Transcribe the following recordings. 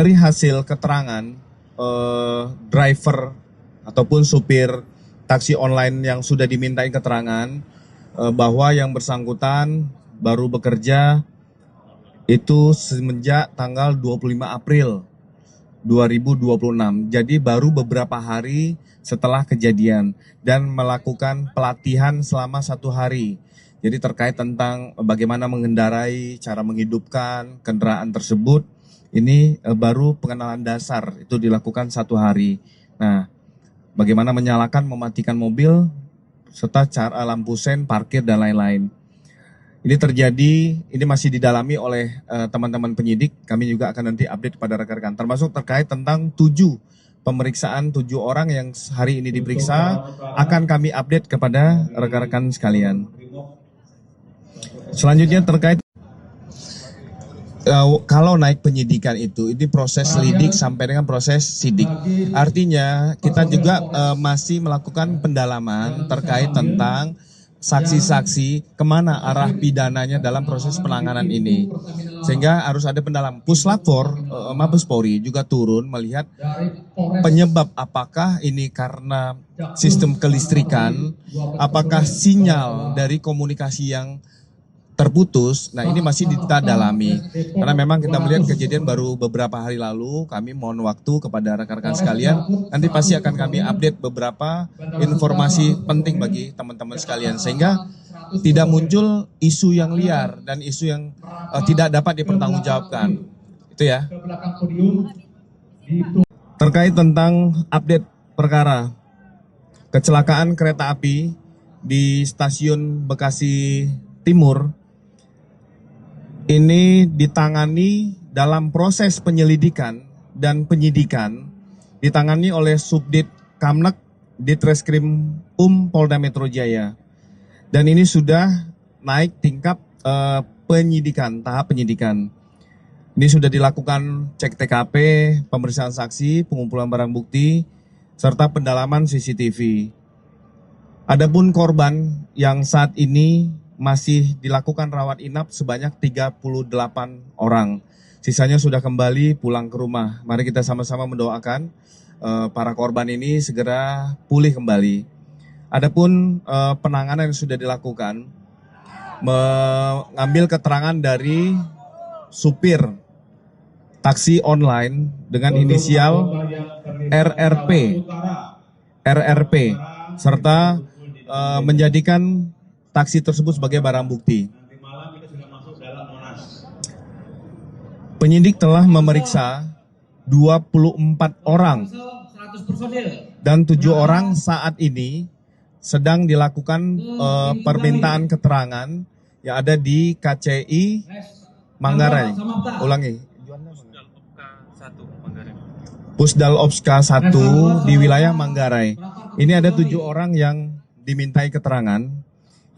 Dari hasil keterangan driver ataupun supir taksi online yang sudah dimintai keterangan bahwa yang bersangkutan baru bekerja itu semenjak tanggal 25 April 2026. Jadi baru beberapa hari setelah kejadian dan melakukan pelatihan selama 1 hari. Jadi terkait tentang bagaimana mengendarai, cara menghidupkan kendaraan tersebut. Ini baru pengenalan dasar, itu dilakukan 1 hari. Nah, bagaimana menyalakan, mematikan mobil, serta cara lampu sen, parkir, dan lain-lain. Ini terjadi, ini masih didalami oleh teman-teman penyidik. Kami juga akan nanti update kepada rekan-rekan. Termasuk terkait tentang 7 pemeriksaan 7 orang yang hari ini diperiksa, akan kami update kepada rekan-rekan sekalian. Selanjutnya terkait kalau naik penyidikan itu, ini proses lidik sampai dengan proses sidik. Artinya kita juga masih melakukan pendalaman terkait tentang saksi-saksi kemana arah pidananya dalam proses penanganan ini. Sehingga harus ada pendalaman. Puslapfor Mabes Polri juga turun melihat penyebab apakah ini karena sistem kelistrikan, apakah sinyal dari komunikasi yang terputus. Nah, ini masih kita dalami karena memang kita melihat kejadian baru beberapa hari lalu. Kami mohon waktu kepada rekan-rekan sekalian, nanti pasti akan kami update beberapa informasi penting bagi teman-teman sekalian sehingga tidak muncul isu yang liar dan isu yang tidak dapat dipertanggungjawabkan. Itu ya. Terkait tentang update perkara kecelakaan kereta api di stasiun Bekasi Timur, ini ditangani dalam proses penyelidikan dan penyidikan, ditangani oleh Subdit Kamnek Ditreskrim Polda Metro Jaya. Dan ini sudah naik tingkat penyidikan, tahap penyidikan. Ini sudah dilakukan cek TKP, pemeriksaan saksi, pengumpulan barang bukti, serta pendalaman CCTV. Adapun korban yang saat ini masih dilakukan rawat inap sebanyak 38 orang. Sisanya sudah kembali pulang ke rumah. Mari kita sama-sama mendoakan para korban ini segera pulih kembali. Adapun penanganan yang sudah dilakukan, mengambil keterangan dari supir taksi online dengan inisial RRP, serta menjadikan taksi tersebut sebagai barang bukti. Penyidik telah memeriksa 24 orang dan 7 orang saat ini sedang dilakukan permintaan keterangan yang ada di KCI Manggarai. Ulangi. Pusdal Opska 1 di wilayah Manggarai. Ini ada 7 orang yang dimintai keterangan.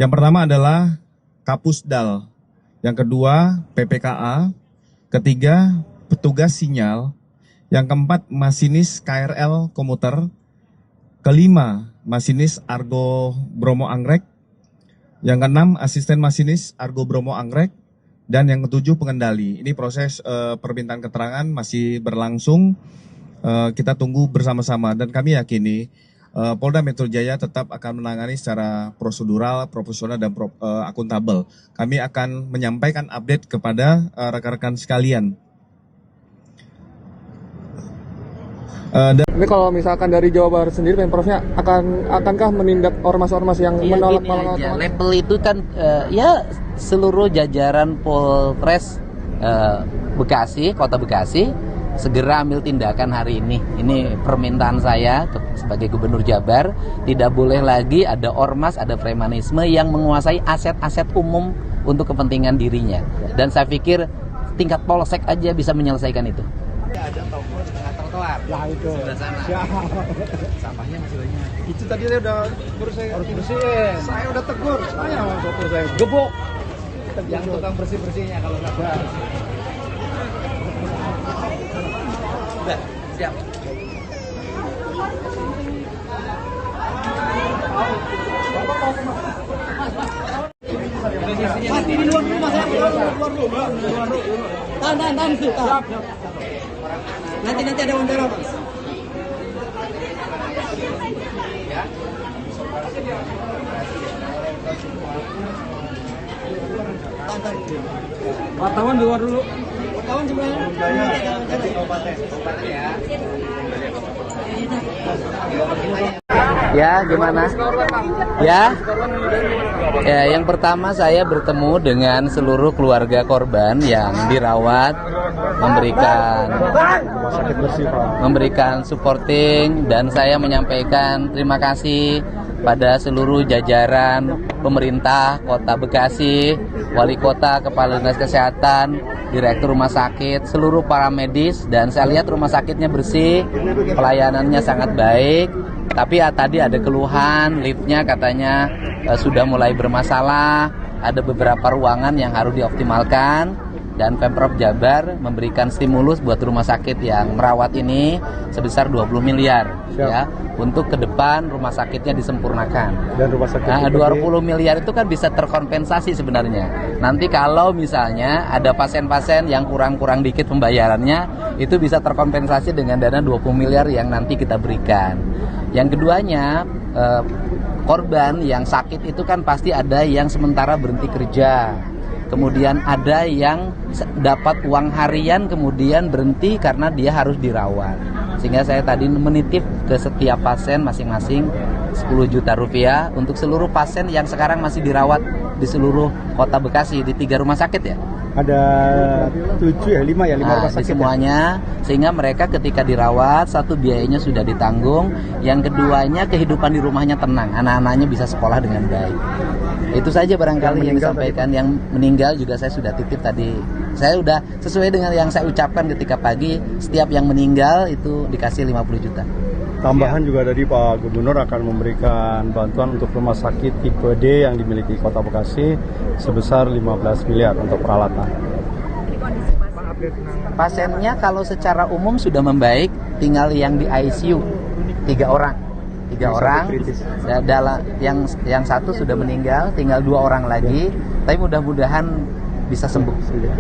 Yang pertama adalah Kapusdal, yang kedua PPKA, ketiga petugas sinyal, yang keempat masinis KRL komuter, kelima masinis Argo Bromo Anggrek, yang keenam asisten masinis Argo Bromo Anggrek, dan yang ketujuh pengendali. Ini proses permintaan keterangan masih berlangsung, kita tunggu bersama-sama dan kami yakini Polda Metro Jaya tetap akan menangani secara prosedural, profesional, dan akuntabel. Kami akan menyampaikan update kepada rekan-rekan sekalian. Ini kalau misalkan dari Jawa Barat sendiri, Pemprovnya akankah menindak ormas-ormas yang menolak aja. Label itu kan ya seluruh jajaran Polres Bekasi, Kota Bekasi segera ambil tindakan hari ini. Ini permintaan saya sebagai Gubernur Jabar, tidak boleh lagi ada ormas, ada premanisme yang menguasai aset-aset umum untuk kepentingan dirinya. Dan saya pikir tingkat polsek aja bisa menyelesaikan itu. Ada toko di tengah trotoar. Ya itu. Sebelah sana. Sampahnya masih banyak. Itu tadi saya udah harus bersihin. Saya udah tegur, saya sopir saya gebok. Yang tukang bersih-bersihnya kalau nggak bersih. Udah, siap. Mas, di luar dulu, Mas. Tahan, siap. Nanti ada wawancara, Mas. Wartawan di luar dulu. Wartawan juga. Ya, gimana? Ya, yang pertama saya bertemu dengan seluruh keluarga korban yang dirawat, memberikan supporting, dan saya menyampaikan terima kasih pada seluruh jajaran pemerintah Kota Bekasi, Wali Kota, Kepala Dinas Kesehatan, Direktur Rumah Sakit, seluruh para medis, dan saya lihat rumah sakitnya bersih, pelayanannya sangat baik. Tapi tadi ada keluhan, liftnya katanya sudah mulai bermasalah, ada beberapa ruangan yang harus dioptimalkan, dan Pemprov Jabar memberikan stimulus buat rumah sakit yang merawat ini sebesar 20 miliar. Siap. Ya, untuk ke depan rumah sakitnya disempurnakan. Dan rumah sakit 20 miliar itu kan bisa terkompensasi sebenarnya. Nanti kalau misalnya ada pasien-pasien yang kurang-kurang dikit pembayarannya, itu bisa terkompensasi dengan dana 20 miliar yang nanti kita berikan. Yang keduanya, korban yang sakit itu kan pasti ada yang sementara berhenti kerja. Kemudian ada yang dapat uang harian kemudian berhenti karena dia harus dirawat. Sehingga saya tadi menitip ke setiap pasien masing-masing 10 juta rupiah untuk seluruh pasien yang sekarang masih dirawat di seluruh Kota Bekasi di 3 rumah sakit ya. Ada 5 rumah Di sakit semuanya, sehingga mereka ketika dirawat, satu biayanya sudah ditanggung, yang keduanya kehidupan di rumahnya tenang, anak-anaknya bisa sekolah dengan baik. Itu saja barangkali yang disampaikan. Yang meninggal juga saya sudah titip tadi. Saya sudah sesuai dengan yang saya ucapkan ketika pagi, setiap yang meninggal itu dikasih 50 juta. Tambahan juga dari Pak Gubernur akan memberikan bantuan untuk rumah sakit tipe D yang dimiliki Kota Bekasi sebesar 15 miliar untuk peralatan. Pasiennya kalau secara umum sudah membaik, tinggal yang di ICU 3 orang. 3 orang, yang satu sudah meninggal, tinggal 2 orang lagi, tapi mudah-mudahan bisa sembuh.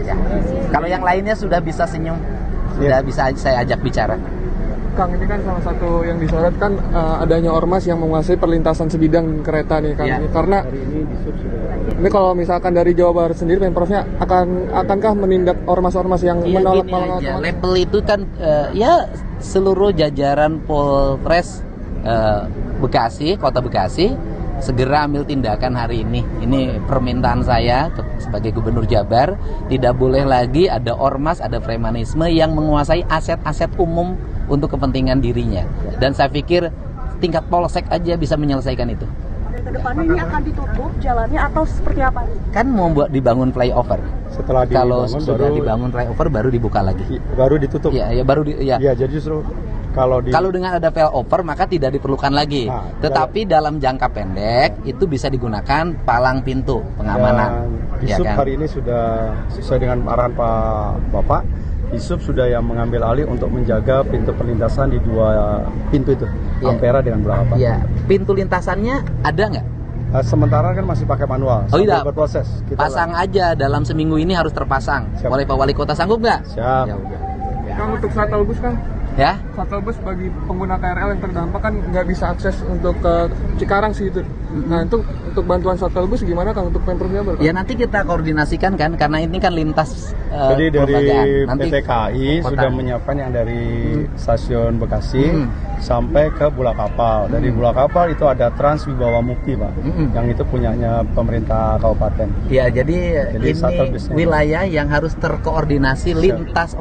Ya. Kalau yang lainnya sudah bisa senyum, sudah bisa saya ajak bicara. Kang, ini kan salah satu yang disorot kan adanya ormas yang menguasai perlintasan sebidang kereta nih Kang. Ya. Karena ini kalau misalkan dari Jawa Barat sendiri, Pemprovnya akankah menindak ormas-ormas yang menolak aja. Label itu kan ya seluruh jajaran Polres Bekasi, Kota Bekasi segera ambil tindakan hari ini. Ini permintaan saya sebagai Gubernur Jabar, tidak boleh lagi ada ormas, ada premanisme yang menguasai aset-aset umum untuk kepentingan dirinya. Dan saya pikir tingkat polsek aja bisa menyelesaikan itu. Kedepannya ini akan ditutup jalannya atau seperti apa? Kan mau buat dibangun flyover. Setelah kalau sudah dibangun flyover baru dibuka lagi. Baru ditutup. Ya baru Ya, jadi justru kalau dengan ada flyover maka tidak diperlukan lagi. Tetapi dalam jangka pendek itu bisa digunakan palang pintu pengamanan. Disub hari ini sudah sesuai dengan arahan Bapak. Disub sudah yang mengambil alih untuk menjaga pintu perlintasan di 2 pintu itu, Ampera dengan Bulakapal. Iya, pintu lintasannya ada nggak? Sementara kan masih pakai manual. Oh iya, berproses. Pasang aja dalam seminggu ini harus terpasang. Siap. Oleh Pak Wali Kota, sanggup nggak? Siap. Ya udah. Kang, untuk shuttle bus Kang? Ya? Shuttle bus bagi pengguna KRL yang terdampak kan nggak bisa akses untuk ke Cikarang sih itu. Nah, itu untuk bantuan shuttle bus gimana Kang untuk Pemprov Jabar? Ya nanti kita koordinasikan kan, karena ini kan lintas jadi dari nanti PT KAI sudah menyiapkan yang dari stasiun Bekasi sampai ke Bulakapal. Dari Bulakapal itu ada Trans Wibawa Mukti Pak, yang itu punyanya pemerintah kabupaten. Ya, jadi ini wilayah yang harus terkoordinasi lintas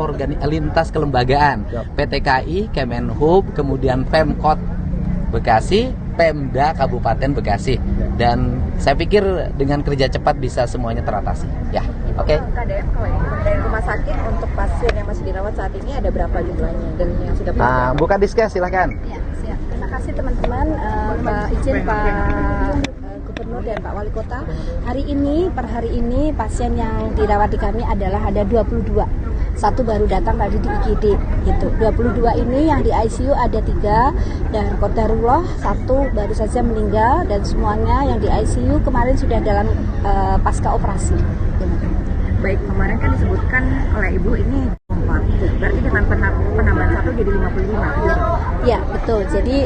kelembagaan. PT KAI, Kemenhub, kemudian Pemkot Bekasi, Pemda Kabupaten Bekasi. Dan saya pikir dengan kerja cepat bisa semuanya teratasi. Ya, oke. KDM kalau dari rumah sakit untuk pasien yang masih dirawat saat ini ada berapa jumlahnya dan yang sudah buka diskus silakan. Ya, siap. Terima kasih teman-teman, Pak Gubernur dan Pak Wali Kota. Per hari ini pasien yang dirawat di kami adalah ada 22. Satu baru datang tadi di IGD gitu. 22 ini yang di ICU ada 3 dan Qadarullah 1 baru saja meninggal, dan semuanya yang di ICU kemarin sudah dalam pasca operasi. Baik, kemarin kan disebutkan oleh Ibu ini 4. Berarti dengan penambahan total jadi 55. Ya, betul. Jadi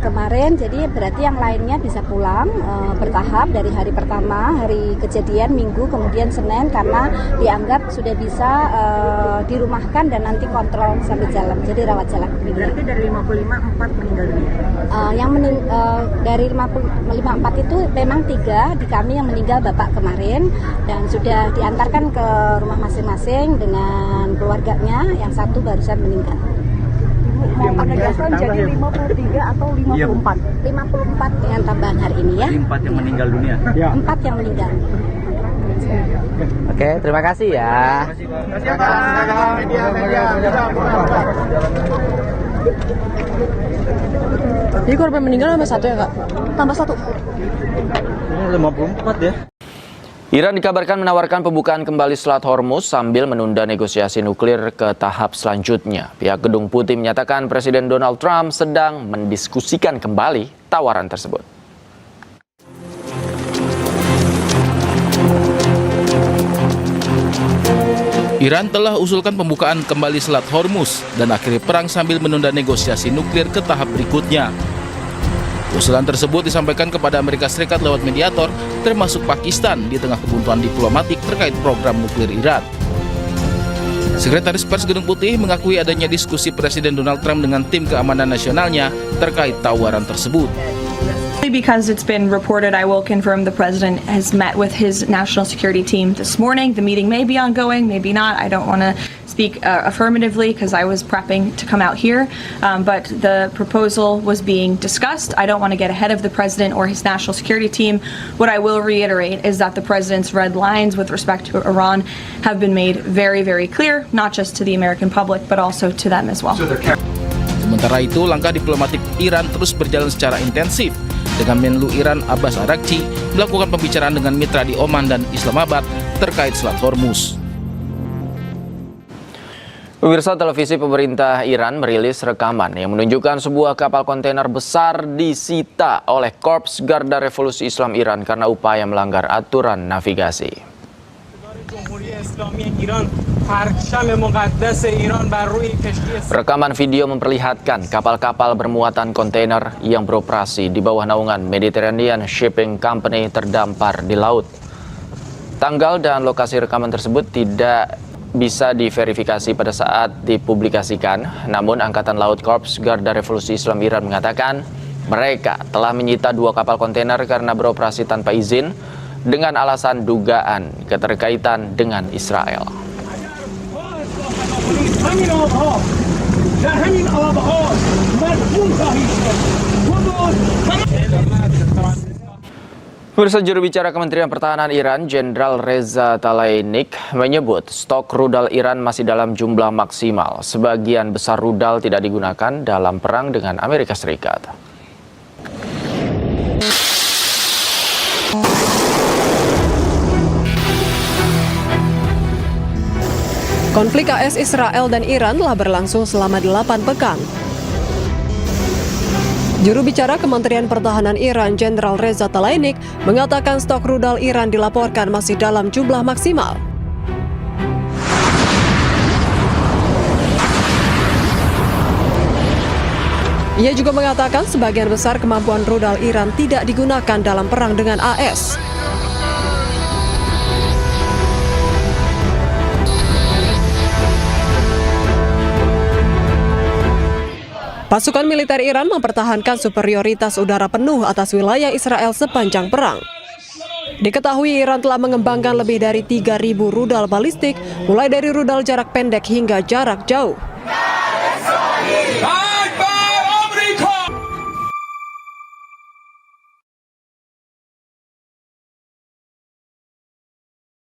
kemarin berarti yang lainnya bisa pulang bertahap dari hari pertama, hari kejadian Minggu, kemudian Senin, karena dianggap sudah bisa dirumahkan dan nanti kontrol sambil jalan. Jadi rawat jalan. Berarti dari 55 4 meninggal dunia. Dari 54 itu memang 3 di kami yang meninggal Bapak kemarin dan sudah diantarkan ke rumah masing-masing dengan keluarganya, yang 1 barusan meninggal. Mau penegasan jadi 53 atau 54? 54 dengan tambahan hari ini ya. 4 yang meninggal dunia. 4 yang meninggal. Oke, terima kasih ya. Jadi korban meninggal tambah 1 ya Kak? Tambah 1. Ini 54 ya. Iran dikabarkan menawarkan pembukaan kembali Selat Hormuz sambil menunda negosiasi nuklir ke tahap selanjutnya. Pihak Gedung Putih menyatakan Presiden Donald Trump sedang mendiskusikan kembali tawaran tersebut. Iran telah usulkan pembukaan kembali Selat Hormuz dan akhiri perang sambil menunda negosiasi nuklir ke tahap berikutnya. Usulan tersebut disampaikan kepada Amerika Serikat lewat mediator, termasuk Pakistan, di tengah kebuntuan diplomatik terkait program nuklir Iran. Sekretaris Pers Gedung Putih mengakui adanya diskusi Presiden Donald Trump dengan tim keamanan nasionalnya terkait tawaran tersebut. Because it's been reported, I will confirm the president has met with his national security team this morning. The meeting may be ongoing, maybe not. I don't want to speak affirmatively because I was prepping to come out here, but the proposal was being discussed. I don't want to get ahead of the president or his national security team. What I will reiterate is that the president's red lines with respect to Iran have been made very, very clear, not just to the American public, but also to them as well. Sementara itu, langkah diplomatik Iran terus berjalan secara intensif, dengan Menlu Iran Abbas Araghchi melakukan pembicaraan dengan mitra di Oman dan Islamabad terkait Selat Hormuz. Pemirsa, televisi pemerintah Iran merilis rekaman yang menunjukkan sebuah kapal kontainer besar disita oleh Korps Garda Revolusi Islam Iran karena upaya melanggar aturan navigasi. Rekaman video memperlihatkan kapal-kapal bermuatan kontainer yang beroperasi di bawah naungan Mediterranean Shipping Company terdampar di laut. Tanggal dan lokasi rekaman tersebut tidak bisa diverifikasi pada saat dipublikasikan, namun Angkatan Laut Korps Garda Revolusi Islam Iran mengatakan mereka telah menyita 2 kapal kontainer karena beroperasi tanpa izin dengan alasan dugaan keterkaitan dengan Israel. Pemirsa, juru bicara Kementerian Pertahanan Iran, Jenderal Reza Tlaibnik, menyebut stok rudal Iran masih dalam jumlah maksimal. Sebagian besar rudal tidak digunakan dalam perang dengan Amerika Serikat. Konflik AS Israel dan Iran telah berlangsung selama 8 pekan. Juru bicara Kementerian Pertahanan Iran, Jenderal Reza Tlaibnik, mengatakan stok rudal Iran dilaporkan masih dalam jumlah maksimal. Ia juga mengatakan sebagian besar kemampuan rudal Iran tidak digunakan dalam perang dengan AS. Pasukan militer Iran mempertahankan superioritas udara penuh atas wilayah Israel sepanjang perang. Diketahui Iran telah mengembangkan lebih dari 3.000 rudal balistik, mulai dari rudal jarak pendek hingga jarak jauh.